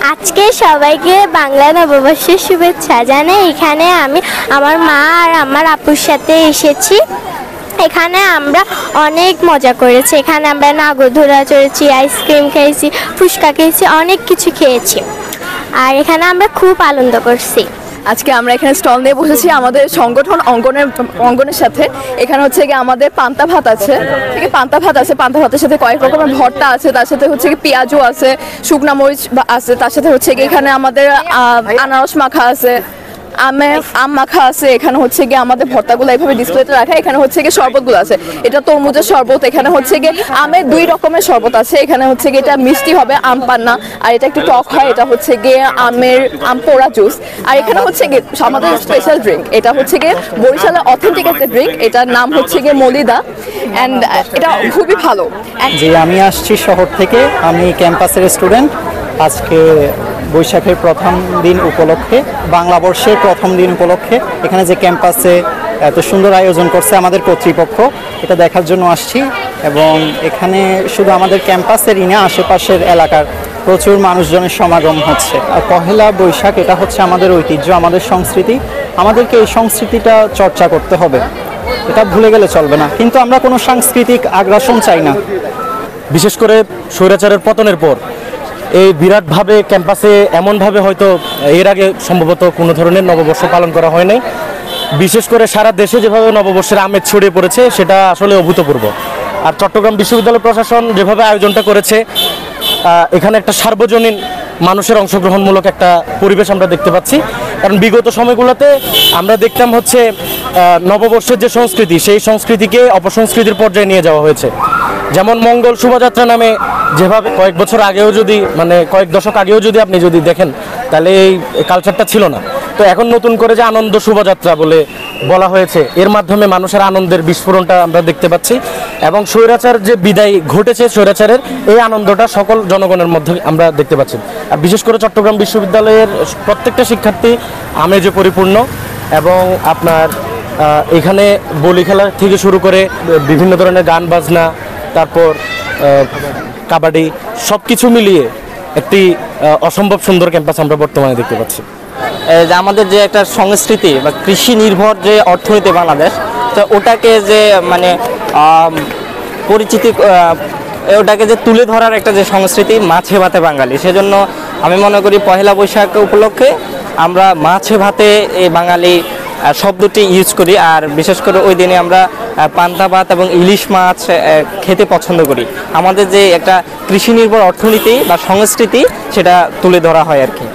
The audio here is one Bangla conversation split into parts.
আজকে সবাইকে বাংলা নববর্ষের শুভেচ্ছা জানাই। এখানে আমি আমার মা আর আমার আপুর সাথে এসেছি। এখানে আমরা অনেক মজা করেছি। এখানে আমরা নাগরদোলা চড়েছি, আইসক্রিম খেয়েছি, ফুচকা খেয়েছি, অনেক কিছু খেয়েছি। আর এখানে আমরা খুব আনন্দ করছি। আজকে আমরা এখানে স্টল নিয়ে বসেছি আমাদের সংগঠন অঙ্গনের সাথে। এখানে হচ্ছে গিয়ে আমাদের পান্তা ভাত আছে, ঠিক আছে, পান্তা ভাতের সাথে কয়েক রকমের ভর্তা আছে, তার সাথে হচ্ছে কি পেঁয়াজও আছে, শুকনা মরিচ আছে, তার সাথে হচ্ছে কি এখানে আমাদের আনারস মাখা আছে, আম মাখা আছে। এখানে হচ্ছে গিয়ে আমাদের ভর্তাগুলো এইভাবে ডিসপ্লেতে রাখা। এখানে হচ্ছে গিয়ে শরবতগুলো আছে, এটা তরমুজের শরবত। এখানে হচ্ছে গিয়ে আমের 2 রকমের শরবত আছে। এখানে হচ্ছে গিয়ে এটা মিষ্টি হবে, আম পান্না, আর এটা একটু টক হয়, এটা হচ্ছে গিয়ে আম পোড়া জুস। আর এখানে হচ্ছে গিয়ে আমাদের স্পেশাল ড্রিঙ্ক, এটা হচ্ছে গিয়ে বরিশালের অথেন্টিক একটা ড্রিঙ্ক, এটার নাম হচ্ছে গিয়ে মলিদা, অ্যান্ড এটা খুবই ভালো। জি, আমি আসছি শহর থেকে, আমি ক্যাম্পাসের স্টুডেন্ট। আজকে বৈশাখের প্রথম দিন উপলক্ষে, বাংলা বর্ষের প্রথম দিন উপলক্ষে এখানে যে ক্যাম্পাসে এত সুন্দর আয়োজন করছে আমাদের কর্তৃপক্ষ, এটা দেখার জন্য আসছি। এবং এখানে শুধু আমাদের ক্যাম্পাসেরই না, আশেপাশের এলাকার প্রচুর মানুষজনের সমাগম হচ্ছে। আর পহেলা বৈশাখ এটা হচ্ছে আমাদের ঐতিহ্য, আমাদের সংস্কৃতি। আমাদেরকে এই সংস্কৃতিটা চর্চা করতে হবে, এটা ভুলে গেলে চলবে না। কিন্তু আমরা কোনো সাংস্কৃতিক আগ্রাসন চাই না। বিশেষ করে স্বৈরাচারের পতনের পর এই বিরাটভাবে ক্যাম্পাসে এমনভাবে হয়তো এর আগে সম্ভবত কোনো ধরনের নববর্ষ পালন করা হয় নাই। বিশেষ করে সারা দেশে যেভাবে নববর্ষের আমেজ ছড়িয়ে পড়েছে সেটা আসলে অভূতপূর্ব। আর চট্টগ্রাম বিশ্ববিদ্যালয় প্রশাসন যেভাবে আয়োজনটা করেছে, এখানে একটা সার্বজনীন মানুষের অংশগ্রহণমূলক একটা পরিবেশ আমরা দেখতে পাচ্ছি। কারণ বিগত সময়গুলোতে আমরা দেখতাম হচ্ছে নববর্ষের যে সংস্কৃতি, সেই সংস্কৃতিকে অপসংস্কৃতির পর্যায়ে নিয়ে যাওয়া হয়েছে। যেমন মঙ্গল শোভাযাত্রা নামে যেভাবে কয়েক বছর আগেও যদি কয়েক দশক আগেও যদি আপনি দেখেন, তাহলে এই কালচারটা ছিল না। তো এখন নতুন করে যে আনন্দ শোভাযাত্রা বলা হয়েছে, এর মাধ্যমে মানুষের আনন্দের বিস্ফোরণটা আমরা দেখতে পাচ্ছি। এবং স্বৈরাচার যে বিদায় ঘটেছে, স্বৈরাচারের এই আনন্দটা সকল জনগণের মধ্যে আমরা দেখতে পাচ্ছি। আর বিশেষ করে চট্টগ্রাম বিশ্ববিদ্যালয়ের প্রত্যেকটা শিক্ষার্থী আমেজে পরিপূর্ণ। এবং আপনার এখানে বলি খেলা থেকে শুরু করে বিভিন্ন ধরনের গান বাজনা, তারপর কাবাডি, সব কিছু মিলিয়ে একটি অসম্ভব সুন্দর ক্যাম্পাস আমরা বর্তমানে দেখতে পাচ্ছি। আমাদের যে একটা সংস্কৃতি বা কৃষি নির্ভর যে অর্থনীতি বাংলাদেশ, তো ওটাকে যে পরিচিতি, ওটাকে যে তুলে ধরার একটা যে সংস্কৃতি, মাছে ভাতে বাঙালি, সেজন্য আমি মনে করি পহেলা বৈশাখ উপলক্ষে আমরা মাছে ভাতে এই বাঙালি শব্দটি ইউজ করি। আর বিশেষ করে ওই দিনে আমরা পান্তা ভাত এবং ইলিশ মাছ খেতে পছন্দ করি। আমাদের যে একটা কৃষি নির্ভর অর্থনীতি বা সংস্কৃতি, সেটা তুলে ধরা হয় আর কি।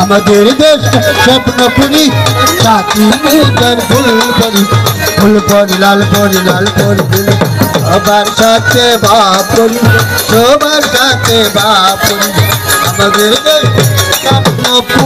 আমাদের দেশ স্বপ্ন পুরি ফুল পরি লাল পরি লাল পরি সবার সাথে বাপ করি, সবার সাথে বাপ করি। আমাদের দেশ স্বপ্ন